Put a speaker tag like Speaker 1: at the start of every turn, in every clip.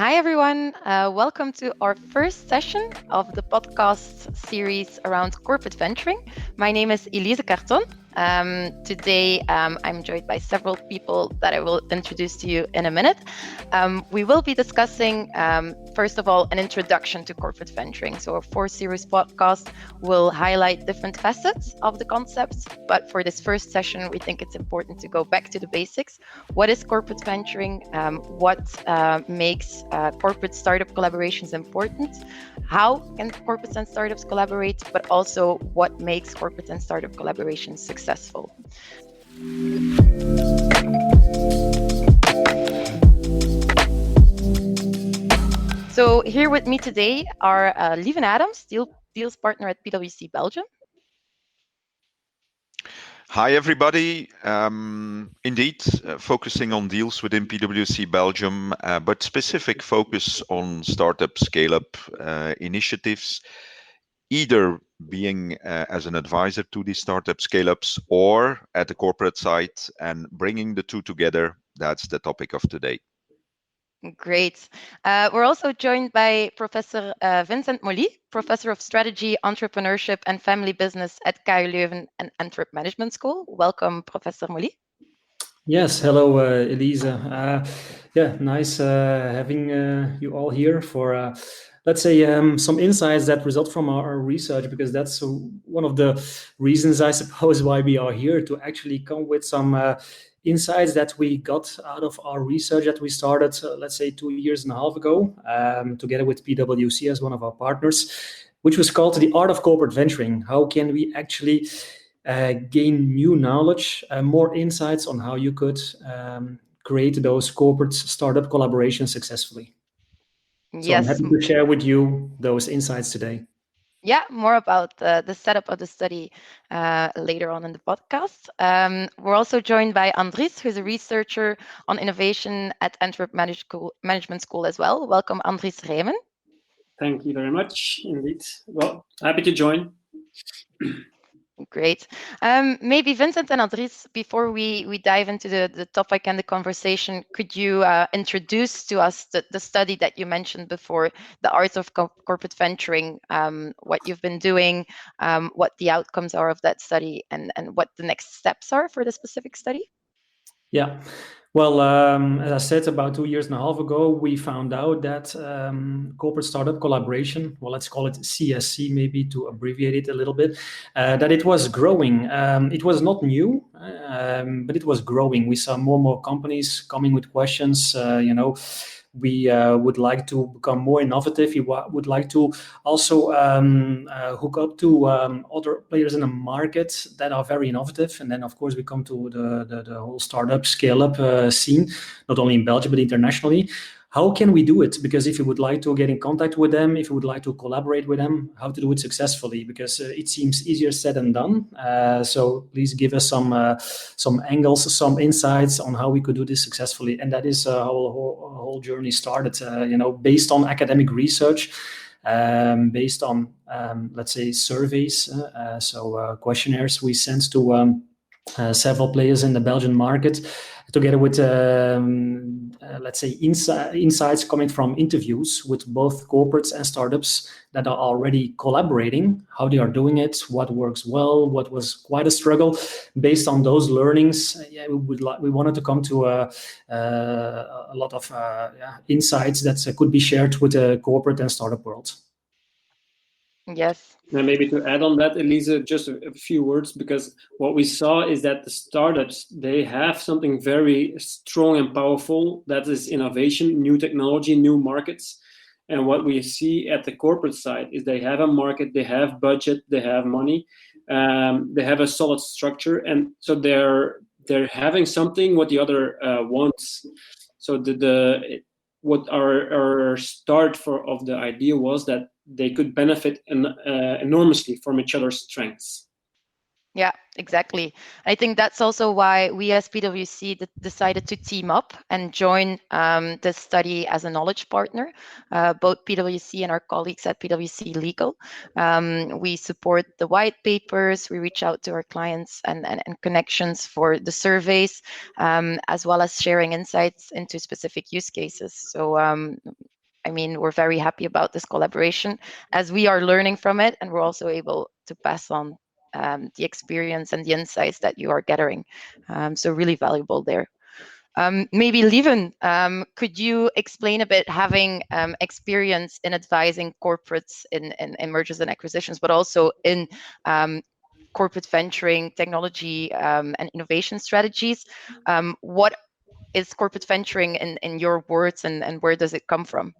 Speaker 1: Hi, everyone. Welcome to our first session of the podcast series around corporate venturing. My name is Elise Carton. Today, I'm joined by several people that I will introduce to you in a minute. We will be discussing, first of all, an introduction to corporate venturing. So our 4-series podcast will highlight different facets of the concepts. But for this first session, we think it's important to go back to the basics. What is corporate venturing? What makes corporate startup collaborations important? How can corporates and startups collaborate? But also what makes corporate and startup collaborations successful? So here with me today are Lieven Adams, deals partner at PwC Belgium.
Speaker 2: Hi, everybody. Indeed, focusing on deals within PwC Belgium, but specific focus on startup scale-up initiatives, either being as an advisor to these startup scale-ups or at the corporate side, and bringing the two together. That's the topic of today.
Speaker 1: Great. We're also joined by Professor Vincent, Professor of Strategy, Entrepreneurship and Family Business at KU Leuven and Antwerp Management School. Welcome, Professor Molly.
Speaker 3: Yes, hello, Elise. Nice having you all here for, let's say, some insights that result from our research, because that's one of the reasons, I suppose, why we are here, to actually come with some insights that we got out of our research that we started, let's say, 2.5 years ago, together with PwC as one of our partners, which was called The Art of Corporate Venturing. How can we actually gain new knowledge, more insights on how you could create those corporate startup collaborations successfully?
Speaker 1: Yes.
Speaker 3: So I'm happy to share with you those insights today.
Speaker 1: Yeah, more about the setup of the study later on in the podcast. We're also joined by Andries, who's a researcher on innovation at Antwerp Management School as well. Welcome, Andries Reymer.
Speaker 4: Thank you very much, indeed. Well, happy to join.
Speaker 1: Great. Maybe Vincent and Andries, before we dive into the topic and the conversation, could you introduce to us the study that you mentioned before, the art of corporate venturing, what you've been doing, what the outcomes are of that study, and what the next steps are for the specific study?
Speaker 3: Yeah. Well, as I said, about 2.5 years ago, we found out that corporate startup collaboration, well, let's call it CSC, maybe to abbreviate it a little bit, that it was growing. It was not new, but it was growing. We saw more and more companies coming with questions, we would like to become more innovative. We would like to also hook up to other players in the market that are very innovative. And then, of course, we come to the whole startup scale-up scene, not only in Belgium, but internationally. How can we do it? Because if you would like to get in contact with them, if you would like to collaborate with them, how to do it successfully? Because it seems easier said than done. So please give us some angles, some insights on how we could do this successfully. And that is how our whole journey started, based on academic research, based on, let's say, surveys, questionnaires we sent to several players in the Belgian market, together with, let's say, insights coming from interviews with both corporates and startups that are already collaborating, how they are doing it, what works well, what was quite a struggle. Based on those learnings, we wanted to come to a lot of insights that could be shared with the corporate and startup world.
Speaker 1: Yes.
Speaker 4: And maybe to add on that, Elise, just a few words, because what we saw is that the startups, they have something very strong and powerful, that is innovation, new technology, new markets. And what we see at the corporate side is they have a market, they have budget, they have money, they have a solid structure, and so they're having something what the other wants. So what our start of the idea was that they could benefit enormously from each other's strengths.
Speaker 1: Yeah, Exactly. I think that's also why we as PwC decided to team up and join this study as a knowledge partner, both PwC and our colleagues at PwC Legal. We support the white papers, we reach out to our clients and connections for the surveys, as well as sharing insights into specific use cases. So I mean, we're very happy about this collaboration as we are learning from it, and we're also able to pass on the experience and the insights that you are gathering. So really valuable there. Maybe Lieven, could you explain a bit, having experience in advising corporates in mergers and acquisitions, but also in corporate venturing, technology and innovation strategies? What is corporate venturing in your words, and where does it come from?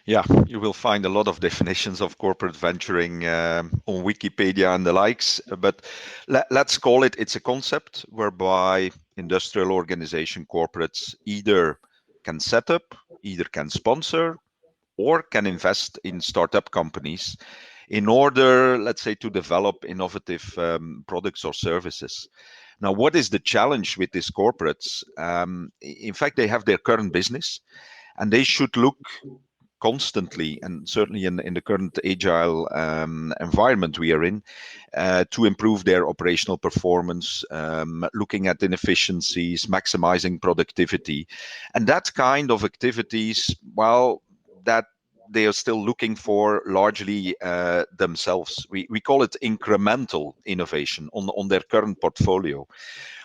Speaker 2: Yeah, you will find a lot of definitions of corporate venturing on Wikipedia and the likes, but let's call it's a concept whereby industrial organization corporates either can set up, either can sponsor, or can invest in startup companies in order, let's say, to develop innovative products or services. Now, what is the challenge with these corporates? In fact, they have their current business and they should look constantly, and certainly in the current agile environment we are in, to improve their operational performance, looking at inefficiencies, maximizing productivity. And that kind of activities, well, that they are still looking for largely themselves. We call it incremental innovation on their current portfolio.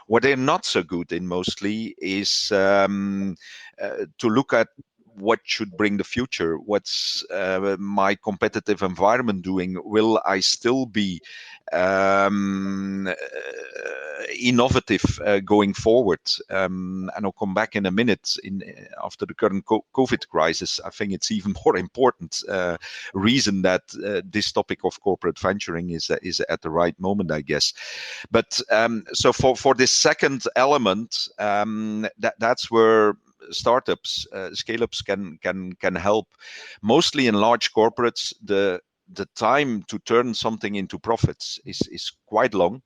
Speaker 2: What they're not so good in mostly is to look at what should bring the future. What's my competitive environment doing? Will I still be innovative going forward? And I'll come back in a minute. After the current COVID crisis, I think it's even more important reason that this topic of corporate venturing is at the right moment, I guess. But so for this second element, that's where startups, scale-ups can help. Mostly in large corporates, the time to turn something into profits is quite long,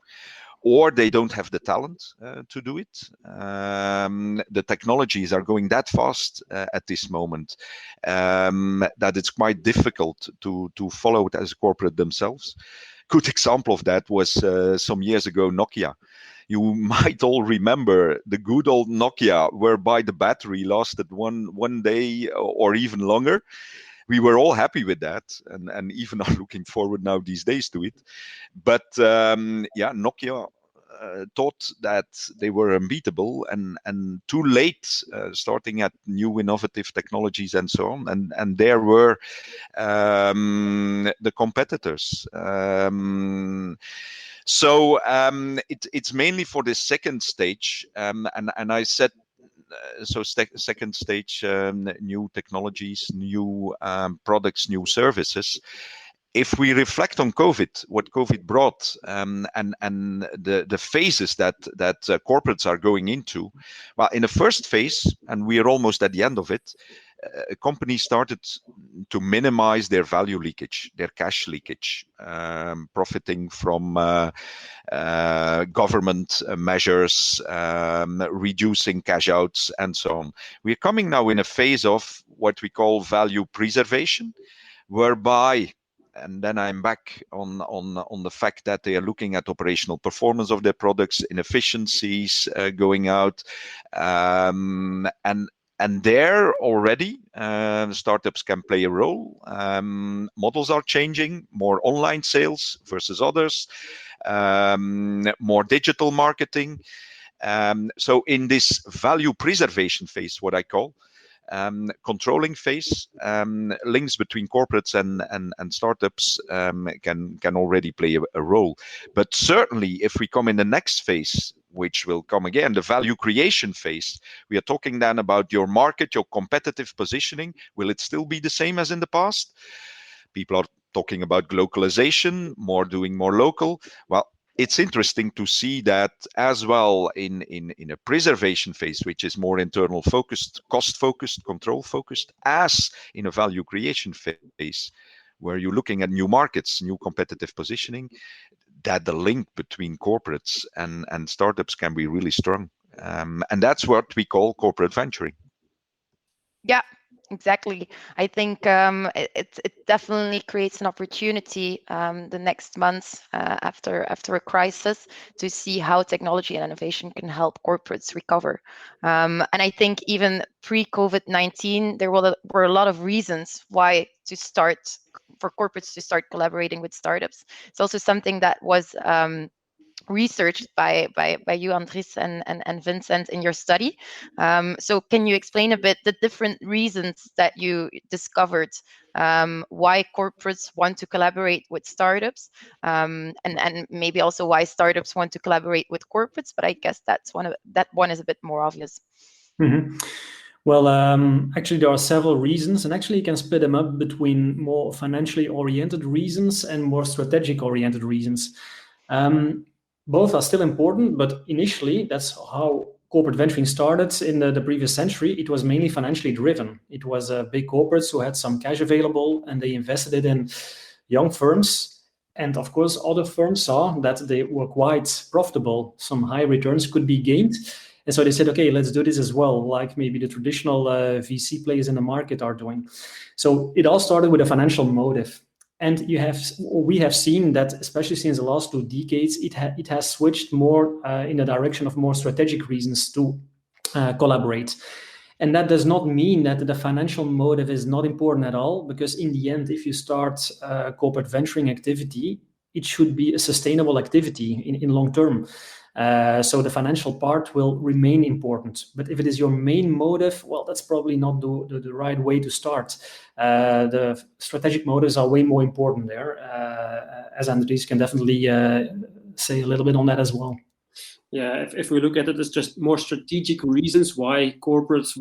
Speaker 2: or they don't have the talent to do it. The technologies are going that fast at this moment that it's quite difficult to follow it as a corporate themselves. Good example of that was some years ago, Nokia. You might all remember the good old Nokia, whereby the battery lasted one day or even longer. We were all happy with that, and even are looking forward now these days to it. But yeah, Nokia thought that they were unbeatable and too late, starting at new innovative technologies and so on. And there were the competitors. So it's mainly for the second stage, and I said, so second stage, new technologies, new products, new services. If we reflect on COVID, what COVID brought, and the phases that corporates are going into, well, in the first phase, and we are almost at the end of it, companies started to minimize their value leakage, their cash leakage, profiting from government measures, reducing cash outs, and so on. We're coming now in a phase of what we call value preservation, whereby, and then I'm back on the fact that they are looking at operational performance of their products, inefficiencies going out, and there already startups can play a role. Models are changing, more online sales versus others, more digital marketing. So in this value preservation phase, what I call, controlling phase, links between corporates and startups can already play a role. But certainly if we come in the next phase, which will come again, the value creation phase, we are talking then about your market, your competitive positioning. Will it still be the same as in the past? People are talking about globalization, doing more local. Well, it's interesting to see that as well in a preservation phase, which is more internal focused, cost focused, control focused, as in a value creation phase, where you're looking at new markets, new competitive positioning. that the link between corporates and startups can be really strong. And that's what we call corporate venturing.
Speaker 1: Yeah, exactly. I think it definitely creates an opportunity the next months after a crisis to see how technology and innovation can help corporates recover. And I think even pre-COVID-19, there were a lot of reasons why for corporates to start collaborating with startups. It's also something that was researched by you, Andries, and Vincent in your study. So can you explain a bit the different reasons that you discovered why corporates want to collaborate with startups, and maybe also why startups want to collaborate with corporates? But I guess that one is a bit more obvious.
Speaker 3: Mm-hmm. Well, actually, there are several reasons, and actually you can split them up between more financially oriented reasons and more strategic oriented reasons. Both are still important, but initially, that's how corporate venturing started in the previous century. It was mainly financially driven. It was big corporates who had some cash available, and they invested it in young firms. And of course, other firms saw that they were quite profitable. Some high returns could be gained. And so they said, okay, let's do this as well, like maybe the traditional VC players in the market are doing. So it all started with a financial motive. And we have seen that, especially since the last 2 decades, it has switched more in the direction of more strategic reasons to collaborate. And that does not mean that the financial motive is not important at all, because in the end, if you start corporate venturing activity, it should be a sustainable activity in long term. So the financial part will remain important. But if it is your main motive, well, that's probably not the right way to start. The strategic motives are way more important there, as Andries can definitely say a little bit on that as well.
Speaker 4: Yeah, if we look at it as just more strategic reasons why corporates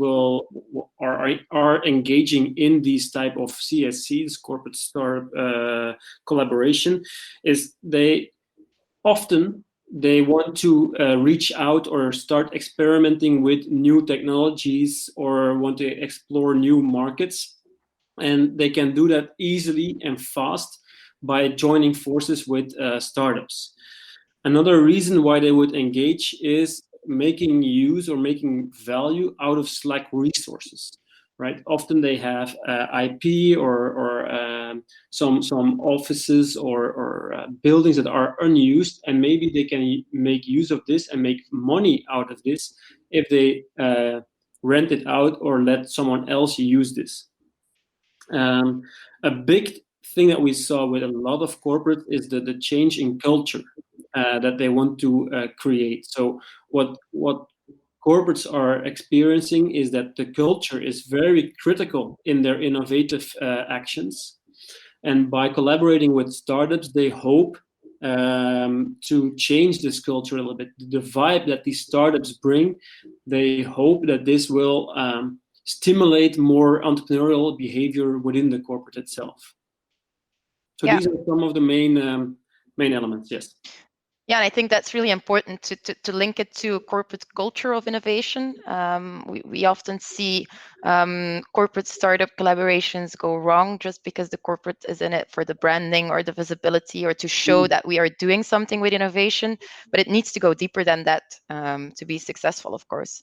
Speaker 4: are engaging in these type of CSCs, corporate startup collaboration, is they want to reach out or start experimenting with new technologies or want to explore new markets. And they can do that easily and fast by joining forces with startups. Another reason why they would engage is making use or making value out of Slack resources. Right. Often they have IP or some offices or buildings that are unused, and maybe they can make use of this and make money out of this if they rent it out or let someone else use this. A big thing that we saw with a lot of corporate is the change in culture that they want to create. So what corporates are experiencing is that the culture is very critical in their innovative actions. And by collaborating with startups, they hope to change this culture a little bit. The vibe that these startups bring, they hope that this will stimulate more entrepreneurial behavior within the corporate itself. So these are some of the main elements, yes.
Speaker 1: Yeah, and I think that's really important to link it to a corporate culture of innovation. We often see corporate startup collaborations go wrong just because the corporate is in it for the branding or the visibility or to show that we are doing something with innovation. But it needs to go deeper than that to be successful, of course.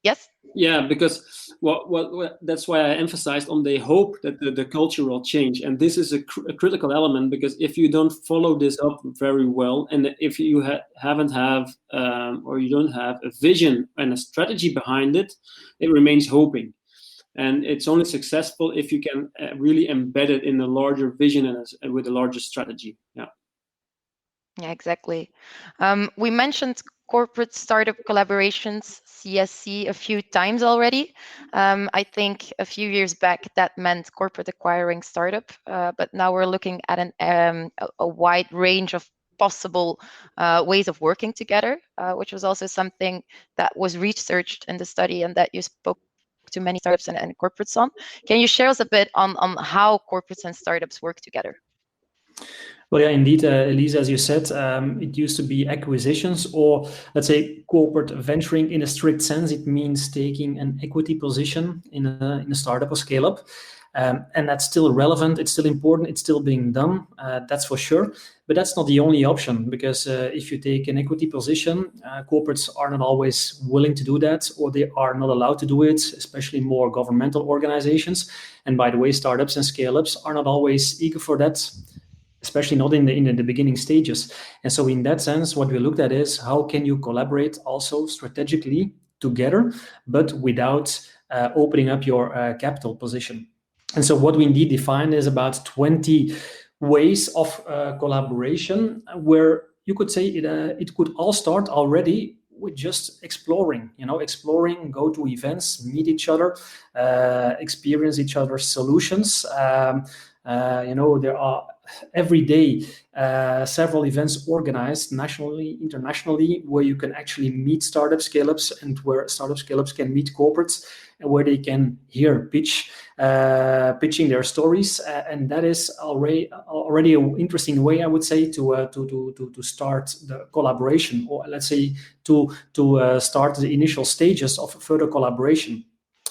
Speaker 1: Yes?
Speaker 4: Yeah, because what that's why I emphasized on they hope that the culture will change. And this is a critical element, because if you don't follow this up very well, and if you or you don't have a vision and a strategy behind it, it remains hoping. And it's only successful if you can really embed it in a larger vision and with a larger strategy. Yeah.
Speaker 1: Yeah, exactly. We mentioned corporate startup collaborations, CSC, a few times already. I think a few years back that meant corporate acquiring startup, but now we're looking at a wide range of possible ways of working together, which was also something that was researched in the study and that you spoke to many startups and corporates on. Can you share us a bit on how corporates and startups work together?
Speaker 3: Well, yeah, indeed, Elise, as you said, it used to be acquisitions, or let's say corporate venturing in a strict sense. It means taking an equity position in a startup or scale-up. And that's still relevant, it's still important, it's still being done, that's for sure. But that's not the only option, because if you take an equity position, corporates are not always willing to do that, or they are not allowed to do it, especially more governmental organizations. And by the way, startups and scale-ups are not always eager for that, especially not in the beginning stages. And so in that sense, what we looked at is how can you collaborate also strategically together, but without opening up your capital position. And so what we indeed defined is about 20 ways of collaboration, where you could say it could all start already with just exploring, go to events, meet each other, experience each other's solutions. There are every day several events organized nationally, internationally, where you can actually meet startup scale-ups, and where startup scale-ups can meet corporates, and where they can hear pitching their stories, and that is already an interesting way, I would say, to start the collaboration, or let's say to start the initial stages of further collaboration.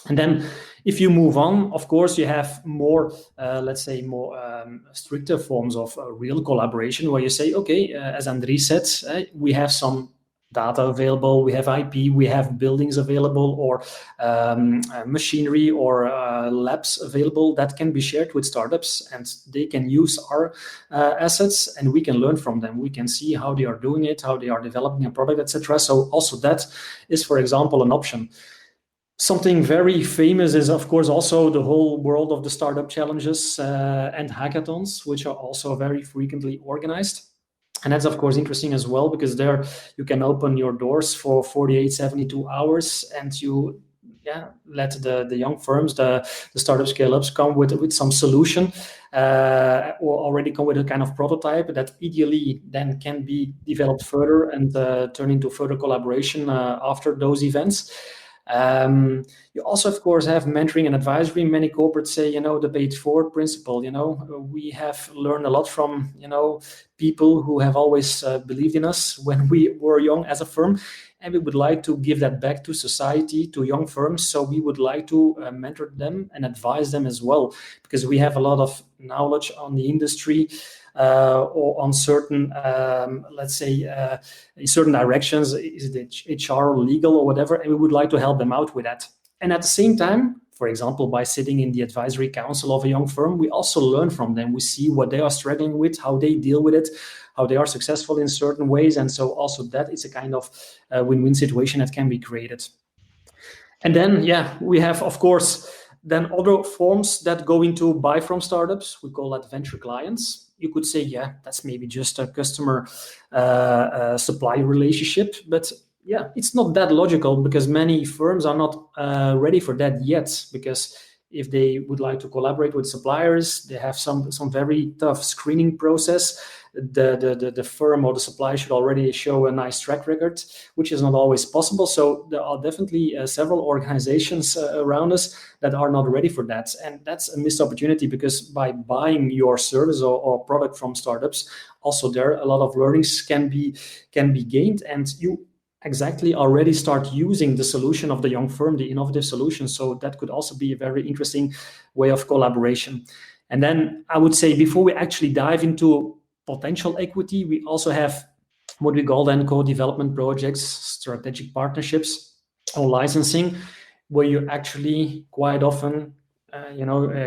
Speaker 3: And then if you move on, of course, you have more, stricter forms of real collaboration, where you say, okay, as Andries said, we have some data available, we have IP, we have buildings available, or machinery or labs available that can be shared with startups, and they can use our assets, and we can learn from them. We can see how they are doing it, how they are developing a product, etc. So also that is, for example, an option. Something very famous is, of course, also the whole world of the startup challenges and hackathons, which are also very frequently organized. And that's, of course, interesting as well, because there you can open your doors for 48, 72 hours, and you let the young firms, the startup scale-ups, come with some solution, or already come with a kind of prototype that ideally then can be developed further and turn into further collaboration after those events. You also, of course, have mentoring and advisory. Many corporates say, the paid forward principle. We have learned a lot from, people who have always believed in us when we were young as a firm, and we would like to give that back to society, to young firms. So we would like to mentor them and advise them as well, because we have a lot of knowledge on the industry, or on certain, in certain directions, is it HR or legal or whatever, and we would like to help them out with that. And at the same time, for example, by sitting in the advisory council of a young firm, we also learn from them. We see what they are struggling with, how they deal with it, how they are successful in certain ways. And so also that is a kind of win-win situation that can be created. And then, we have, of course, then other forms that go into buy from startups. We call that venture clients. You could say, that's maybe just a customer supply relationship, but it's not that logical, because many firms are not ready for that yet, because if they would like to collaborate with suppliers, they have some very tough screening process. The firm or the supplier should already show a nice track record, which is not always possible. So there are definitely several organizations around us that are not ready for that. And that's a missed opportunity, because by buying your service or product from startups, also there a lot of learnings can be gained, and you exactly already start using the solution of the young firm, the innovative solution. So that could also be a very interesting way of collaboration. And then I would say, before we actually dive into potential equity, we also have what we call then co-development projects, strategic partnerships, or licensing, where you actually quite often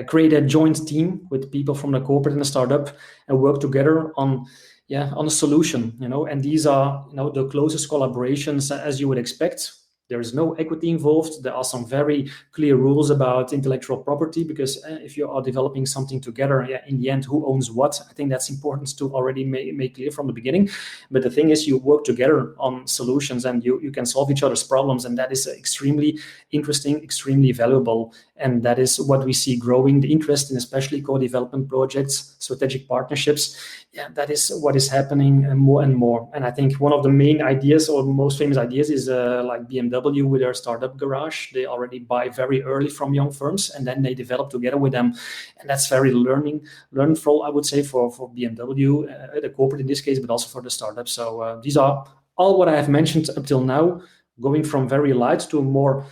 Speaker 3: create a joint team with people from the corporate and the startup and work together on a solution, and these are, the closest collaborations as you would expect. There is no equity involved. There are some very clear rules about intellectual property, because if you are developing something together, in the end, who owns what? I think that's important to already make clear from the beginning. But the thing is, you work together on solutions, and you can solve each other's problems, and that is extremely interesting, extremely valuable. And that is what we see growing, the interest in especially co-development projects, strategic partnerships. That is what is happening more and more. And I think one of the main ideas, or most famous ideas, is like BMW with their startup garage. They already buy very early from young firms, and then they develop together with them. And that's very learnful, I would say, for BMW, the corporate in this case, but also for the startup. So these are all what I have mentioned up till now, going from very light to more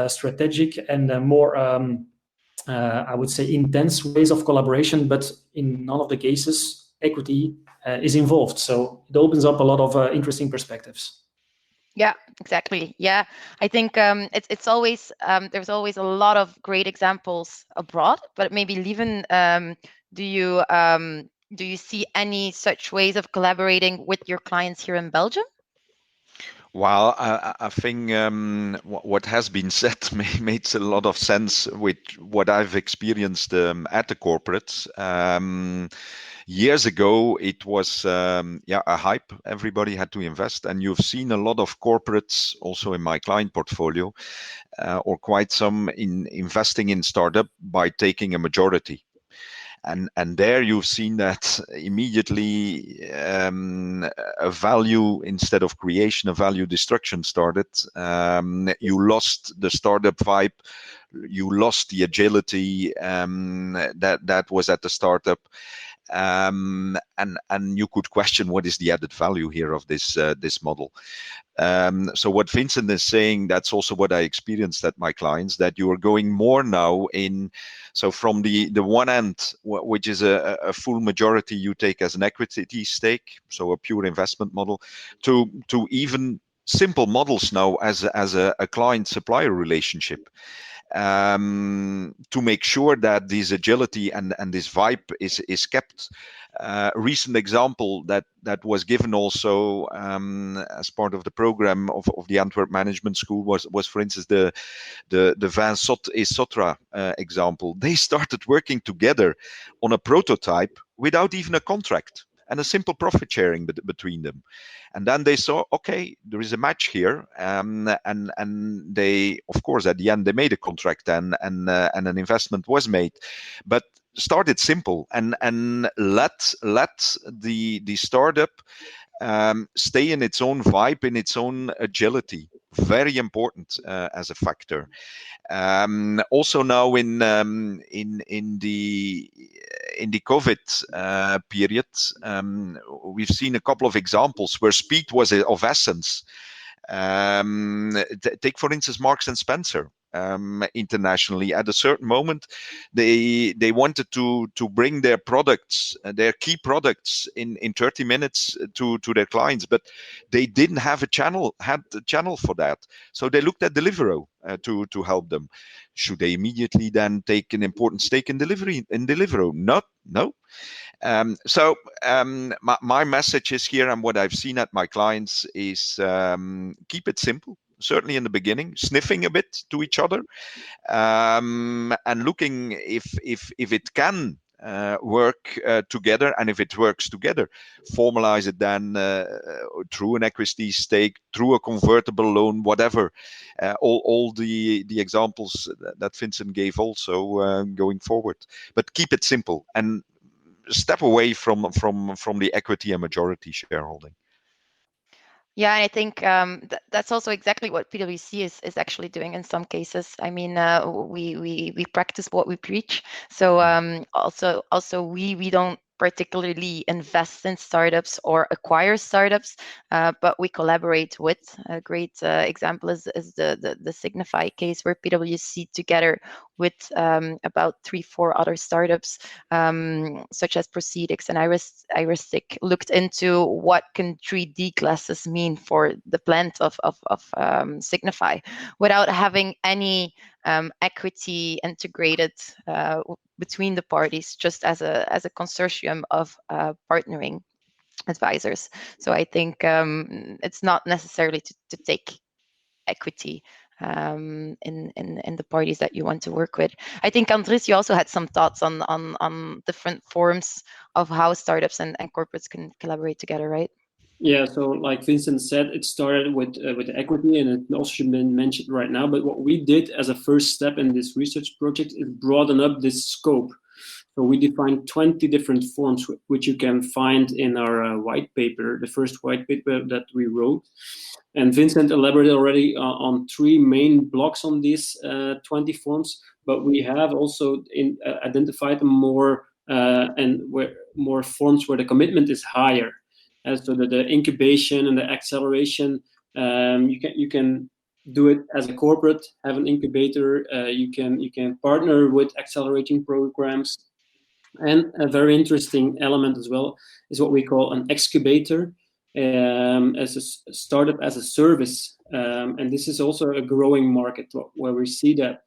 Speaker 3: strategic and more I would say, intense ways of collaboration, but in none of the cases, equity is involved. So it opens up a lot of interesting perspectives.
Speaker 1: Yeah, exactly. Yeah, I think it's always there's always a lot of great examples abroad, but maybe Lieven, do you see any such ways of collaborating with your clients here in Belgium?
Speaker 2: Well, I think what has been said makes a lot of sense with what I've experienced at the corporates. Years ago, it was a hype. Everybody had to invest, and you've seen a lot of corporates also in my client portfolio, or quite some in investing in startup by taking a majority. And there you've seen that immediately a value instead of creation, a value destruction started. You lost the startup vibe, you lost the agility that was at the startup. And you could question what is the added value here of this model. So what Vincent is saying, that's also what I experienced at my clients, that you are going more now in, so from the one end, which is a full majority you take as an equity stake, so a pure investment model, to even simple models now as a client-supplier relationship. To make sure that this agility and this vibe is kept. Recent example that was given also as part of the program of the Antwerp Management School was for instance the Vincent et Sotra example. They started working together on a prototype without even a contract and a simple profit sharing between them. And then they saw, okay, there is a match here, and they, of course, at the end they made a contract and an investment was made, but started simple and let the startup stay in its own vibe, in its own agility. Very important as a factor. Also now in the COVID period, we've seen a couple of examples where speed was of essence. Take for instance Marks and Spencer. Internationally, at a certain moment, they wanted to bring their products, their key products, in 30 minutes to their clients, but they didn't have a channel for that. So they looked at Deliveroo to help them. Should they immediately then take an important stake in Deliveroo? No. So my message is here, and what I've seen at my clients is keep it simple. Certainly in the beginning, sniffing a bit to each other, and looking if it can work together, and if it works together, formalize it then through an equity stake, through a convertible loan, whatever. All the examples that Vincent gave also going forward. But keep it simple and step away from the equity and majority shareholding.
Speaker 1: Yeah, and I think that's also exactly what PwC is actually doing in some cases. I mean, we practice what we preach. So also we don't particularly invest in startups or acquire startups, but we collaborate with. A great example is the Signify case, where PwC together with about 3-4 other startups, such as Proceedix and Iristic, looked into what can 3D glasses mean for the plant of Signify, without having any equity integrated between the parties, just as a consortium of partnering advisors. So I think it's not necessarily to take equity in the parties that you want to work with. I think Andries, you also had some thoughts on different forms of how startups and corporates can collaborate together, right?
Speaker 4: Yeah, so like Vincent said, it started with equity, and it also should be mentioned right now. But what we did as a first step in this research project is broaden up this scope. So we defined 20 different forms, which you can find in our white paper, the first white paper that we wrote. And Vincent elaborated already on 3 main blocks on these 20 forms, but we have also identified more forms where the commitment is higher. So the incubation and the acceleration, you can do it as a corporate, have an incubator. You can partner with accelerating programs. And a very interesting element as well is what we call an excubator, as a startup as a service. And this is also a growing market where we see that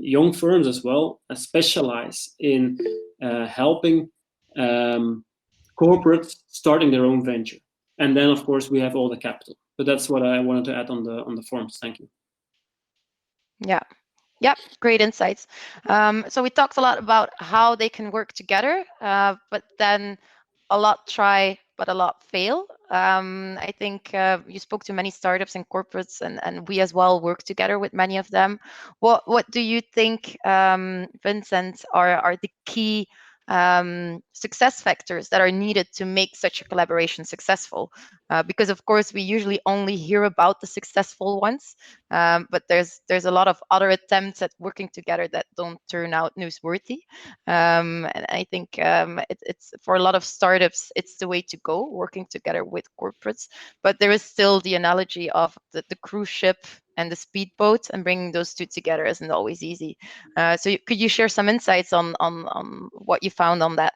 Speaker 4: young firms as well specialize in helping corporates starting their own venture. And then, of course, we have all the capital. But that's what I wanted to add on the forms. Thank you.
Speaker 1: Yeah. Yep, great insights. So we talked a lot about how they can work together, but then a lot try, but a lot fail. I think you spoke to many startups and corporates, and we as well work together with many of them. What do you think, Vincent, are the key success factors that are needed to make such a collaboration successful? Because of course we usually only hear about the successful ones, but there's a lot of other attempts at working together that don't turn out newsworthy. And I think it's for a lot of startups, it's the way to go, working together with corporates. But there is still the analogy of the cruise ship and the speedboat, and bringing those two together isn't always easy. So could you share some insights on what you found on that?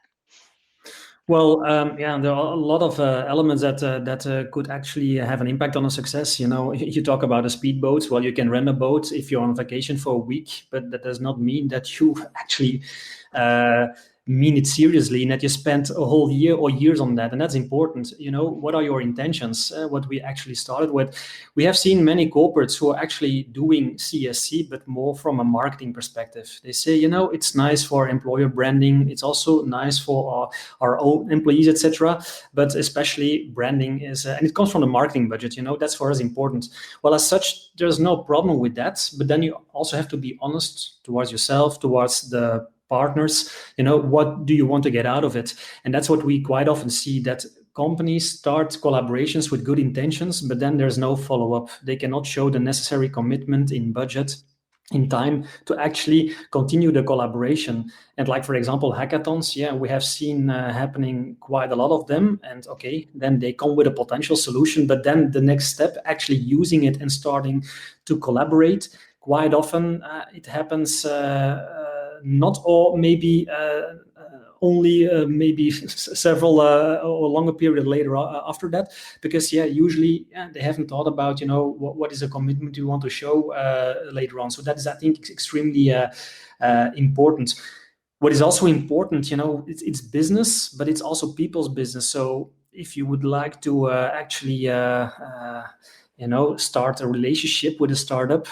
Speaker 3: Well, yeah, there are a lot of elements that could actually have an impact on a success. You know, you talk about a speedboat. Well, you can rent a boat if you're on vacation for a week, but that does not mean that you actually mean it seriously and that you spent a whole year or years on that. And that's important. You know, what are your intentions? What we actually started with. We have seen many corporates who are actually doing CSC, but more from a marketing perspective. They say, you know, it's nice for employer branding. It's also nice for our own employees, etc. But especially branding is, and it comes from the marketing budget. You know, that's for us important. Well, as such, there's no problem with that. But then you also have to be honest towards yourself, towards the partners. You know, what do you want to get out of it? And that's what we quite often see, that companies start collaborations with good intentions, but then there's no follow-up. They cannot show the necessary commitment in budget, in time, to actually continue the collaboration. And like, for example, hackathons, yeah, we have seen happening quite a lot of them. And okay, then they come with a potential solution, but then the next step, actually using it and starting to collaborate, quite often it happens not all, maybe only maybe several or longer period later after that, because yeah, usually they haven't thought about, you know, what is a commitment you want to show later on. So that is, I think, extremely important. What is also important, you know, it's business, but it's also people's business. So if you would like to actually, you know, start a relationship with a startup,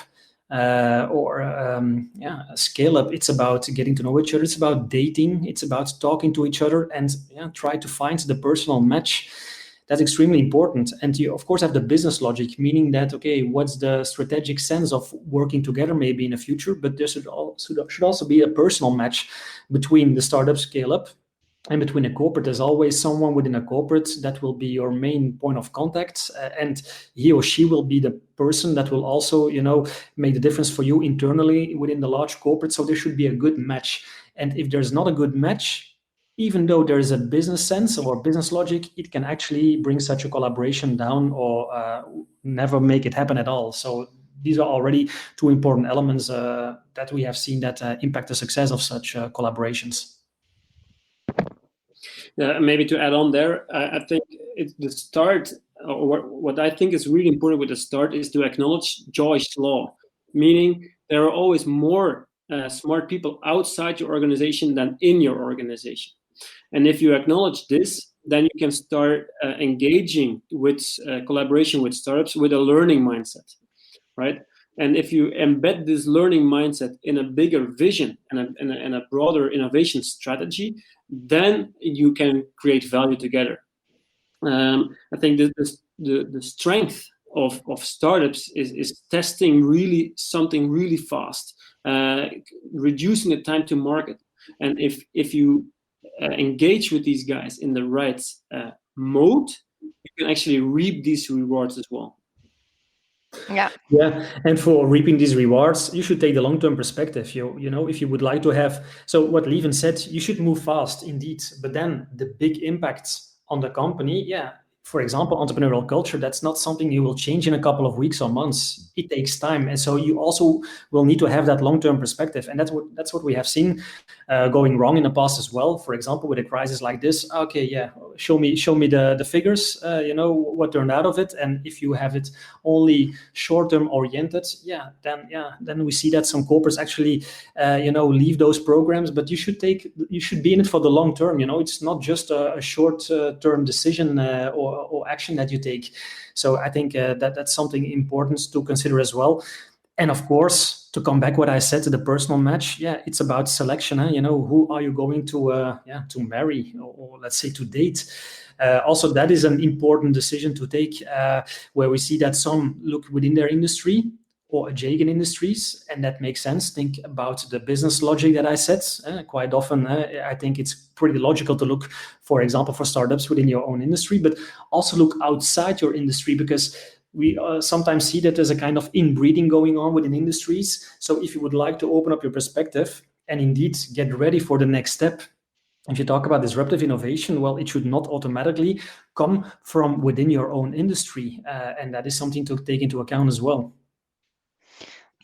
Speaker 3: scale up, it's about getting to know each other, it's about dating, it's about talking to each other, and try to find the personal match. That's extremely important. And you of course have the business logic, meaning that, okay, what's the strategic sense of working together maybe in the future, but there should also be a personal match between the startup scale up and between a corporate. There's always someone within a corporate that will be your main point of contact, and he or she will be the person that will also, you know, make the difference for you internally within the large corporate. So there should be a good match. And if there's not a good match, even though there is a business sense or business logic, it can actually bring such a collaboration down or never make it happen at all. So these are already two important elements that we have seen that impact the success of such collaborations.
Speaker 4: Yeah, maybe to add on there, I think the start, or what I think is really important with the start, is to acknowledge Joyce's law, meaning there are always more smart people outside your organization than in your organization. And if you acknowledge this, then you can start engaging with collaboration with startups with a learning mindset, right? And if you embed this learning mindset in a bigger vision and a broader innovation strategy, then you can create value together. I think the strength of startups is testing really something really fast, reducing the time to market. And if you engage with these guys in the right mode, you can actually reap these rewards as well.
Speaker 1: Yeah.
Speaker 3: And for reaping these rewards, you should take the long-term perspective. You know, if you would like to have, so what Lieven said, you should move fast indeed, but then the big impacts on the company, for example, entrepreneurial culture, that's not something you will change in a couple of weeks or months. It takes time. And so you also will need to have that long-term perspective. And that's what we have seen going wrong in the past as well. For example, with a crisis like this, okay, yeah, show me the figures, what turned out of it. And if you have it only short-term oriented, then we see that some corporates actually, leave those programs, but you should be in it for the long term. It's not just a short-term decision or action that you take. So I think that's something important to consider as well. And of course, to come back what I said to the personal match, it's about selection. Who are you going to marry or let's say to date? Also, that is an important decision to take, where we see that some look within their industry or adjacent industries, and that makes sense. Think about the business logic that I said. Quite often, I think it's pretty logical to look, for example, for startups within your own industry, but also look outside your industry, because we sometimes see that there's a kind of inbreeding going on within industries. So if you would like to open up your perspective and indeed get ready for the next step, if you talk about disruptive innovation, well, it should not automatically come from within your own industry. And that is something to take into account as well.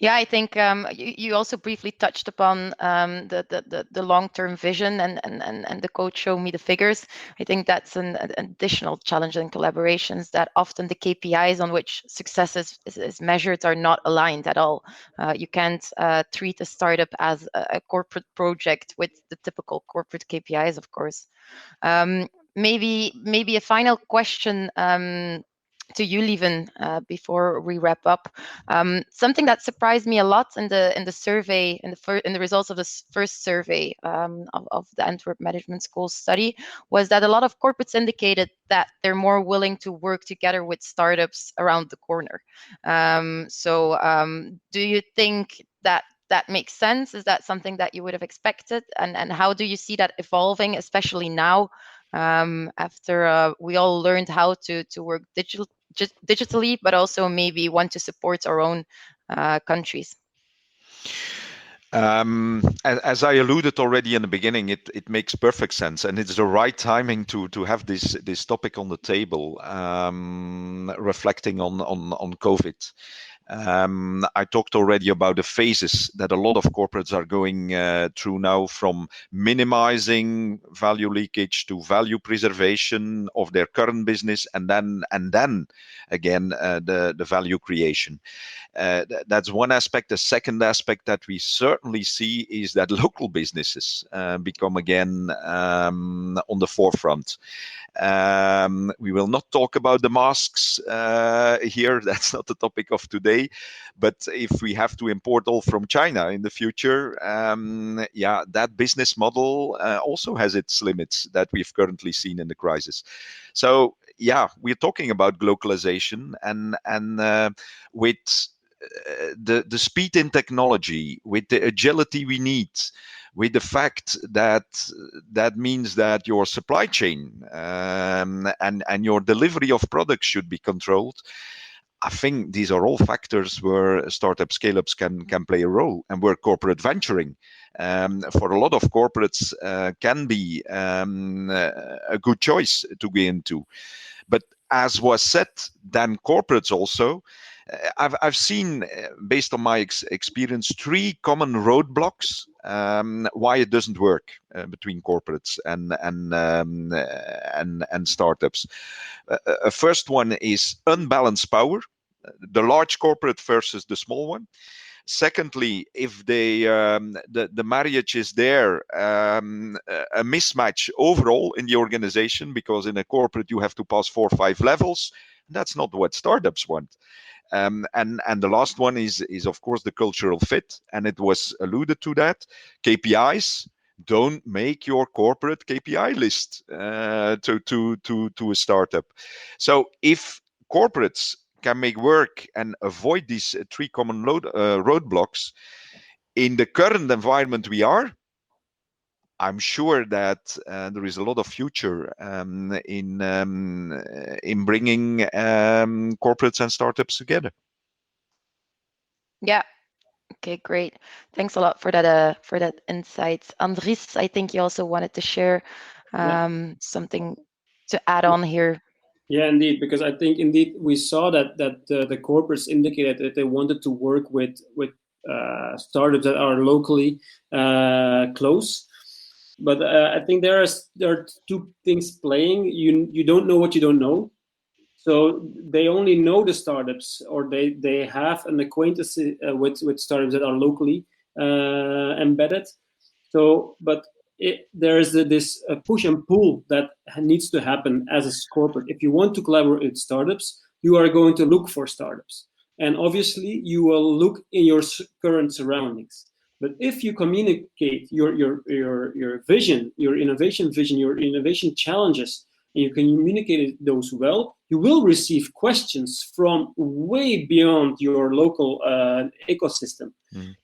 Speaker 1: Yeah, I think you also briefly touched upon the long-term vision and the coach showed me the figures. I think that's an additional challenge in collaborations, that often the KPIs on which success is measured are not aligned at all. You can't treat a startup as a corporate project with the typical corporate KPIs, of course. Maybe a final question to you, Lieven, before we wrap up. Something that surprised me a lot in the survey, in the results of this first survey of the Antwerp Management School study, was that a lot of corporates indicated that they're more willing to work together with startups around the corner. Do you think that makes sense? Is that something that you would have expected? And how do you see that evolving, especially now? After we all learned how to work digitally, but also maybe want to support our own countries.
Speaker 2: As I alluded already in the beginning, it makes perfect sense, and it's the right timing to have this topic on the table, reflecting on COVID. I talked already about the phases that a lot of corporates are going through now, from minimizing value leakage to value preservation of their current business, and then again the value creation. That's one aspect. The second aspect that we certainly see is that local businesses become again on the forefront. We will not talk about the masks here. That's not the topic of today. But if we have to import all from China in the future, that business model also has its limits that we've currently seen in the crisis. So we're talking about globalization, and with the speed in technology, with the agility we need, with the fact that means that your supply chain and your delivery of products should be controlled. I think these are all factors where startup scale-ups can play a role, and where corporate venturing for a lot of corporates can be a good choice to get into. But as was said, then corporates also, I've seen, based on my experience, 3 common roadblocks why it doesn't work between corporates and startups. First one is unbalanced power, the large corporate versus the small one. Secondly, if the marriage is there, a mismatch overall in the organization, because in a corporate you have to pass 4 or 5 levels. That's not what startups want. And the last one is of course the cultural fit, and it was alluded to that KPIs don't make your corporate KPI list to a startup. So if corporates can make work and avoid these 3 common roadblocks in the current environment we are, I'm sure that there is a lot of future in bringing corporates and startups together.
Speaker 1: Yeah. Okay, great. Thanks a lot for that insight. Andries, I think you also wanted to share something to add on here.
Speaker 4: Yeah, indeed, because I think indeed we saw that the corporates indicated that they wanted to work with startups that are locally close. But I think there are two things playing. You don't know what you don't know. So they only know the startups, or they have an acquaintance with startups that are locally embedded. So, but there is this push and pull that needs to happen as a corporate. If you want to collaborate with startups, you are going to look for startups, and obviously you will look in your current surroundings. But if you communicate your vision, your innovation vision, your innovation challenges, and you can communicate those well, you will receive questions from way beyond your local ecosystem.
Speaker 2: Mm.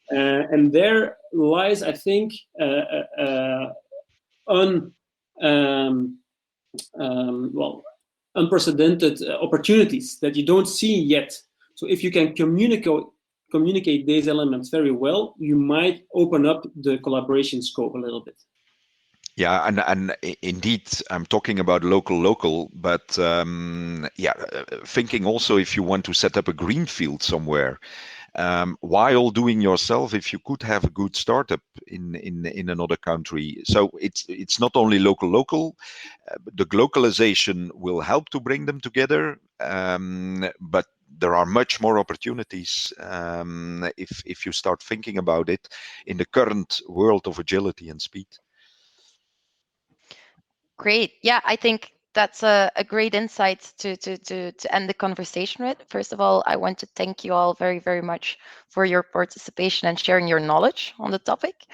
Speaker 4: And there lies, I think, unprecedented opportunities that you don't see yet. So if you can communicate these elements very well, you might open up the collaboration scope a little bit.
Speaker 2: Yeah, and indeed, I'm talking about local, but thinking also if you want to set up a greenfield somewhere, while doing yourself, if you could have a good startup in another country. So it's not only local, the globalization will help to bring them together, but there are much more opportunities if you start thinking about it in the current world of agility and speed.
Speaker 1: Great. Yeah, I think that's a great insight to end the conversation with. First of all, I want to thank you all very, very much for your participation and sharing your knowledge on the topic.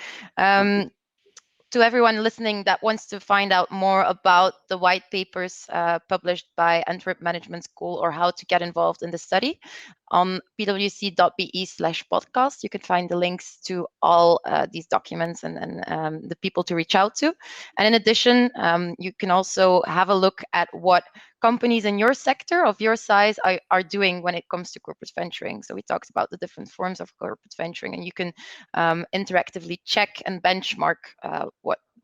Speaker 1: To everyone listening that wants to find out more about the white papers published by Antwerp Management School, or how to get involved in the study, on pwc.be/podcast, you can find the links to all these documents and the people to reach out to. And in addition, you can also have a look at what companies in your sector of your size are doing when it comes to corporate venturing. So we talked about the different forms of corporate venturing, and you can interactively check and benchmark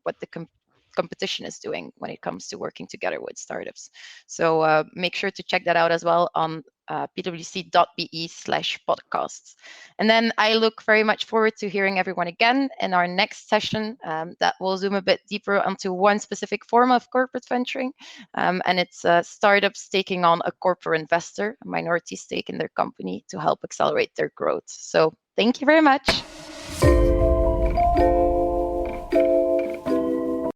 Speaker 1: what the competition is doing when it comes to working together with startups. So make sure to check that out as well on pwc.be/podcasts. And then I look very much forward to hearing everyone again in our next session that will zoom a bit deeper onto one specific form of corporate venturing, and it's startups taking on a corporate investor, a minority stake in their company, to help accelerate their growth. So thank you very much.